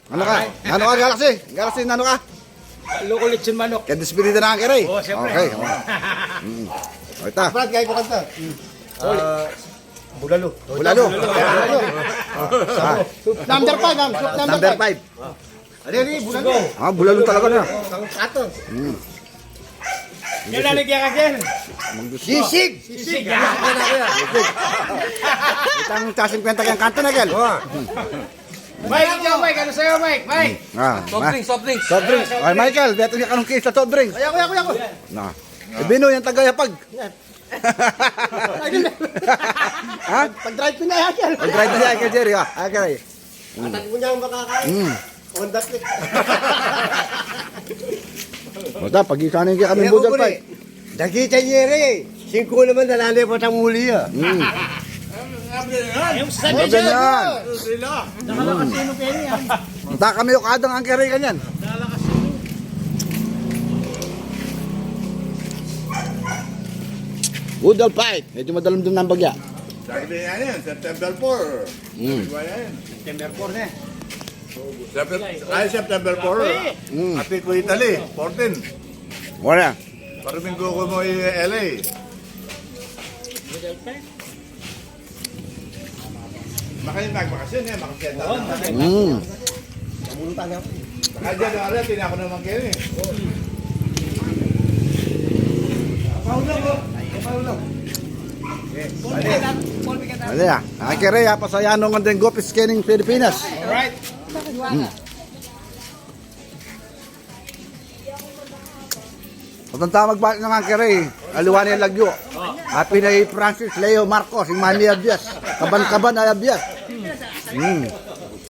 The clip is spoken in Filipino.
Ano ka? Ano ka, Galaxy? Galaxy, ano ka? Local lechon manok. Kaya despedida na ang kere. Oo, siyempre. Okay. O, ito. Brad, gaya ko kanta. Bulalo. Bulalo. Number 5, ma'am. Soup Number 5. Ali, bulalo. Ah, bulalo talaga na. Ato. Yan naligyan ka dyan. Sisig. Sisig. Itang tasing kwenta kayang kanto na, Kel. Mike, ikaw Mike. Ano sa'yo Mike? Mike. Soft drinks. Soft drinks. Ay, Michael, beto niya kanong case sa soft drinks. Ako. Na. Ibino yung tagayapag. Ha? Pag-drive ko na yan. Mag-drive na siya kay Jerry, ha? Okay. Atag mo niya ang makakain. On the click. Basta, pag-isanin kaya kami budal pa. Nakita niya rin. 5 naman nalalipot ang muli. Yung sa Mga ganyan. Nakalakasino kayo yan. Basta kami yung kadang ang kere ganyan. Budal fight. Medyo madalam din ng bagya. Sabi niya yan, September 4. Diba yan? September 4 na. September 4. Happy ko Italy, 14. Wala. Paruminggo ko mo yung LA. Makaling magbakasyon yan, makasyon na. Kaya dyan na rin, tinako naman kayo eh. Wala ya. Ang kere ya, pasayano nga din Gopis Scanning Pilipinas. Alright. Patang magbalik ng ang kere, aluwan yung lagyo. Happy na Francis Leo Marcos, yung Manny Abias. Kaban-kaban ay Abias.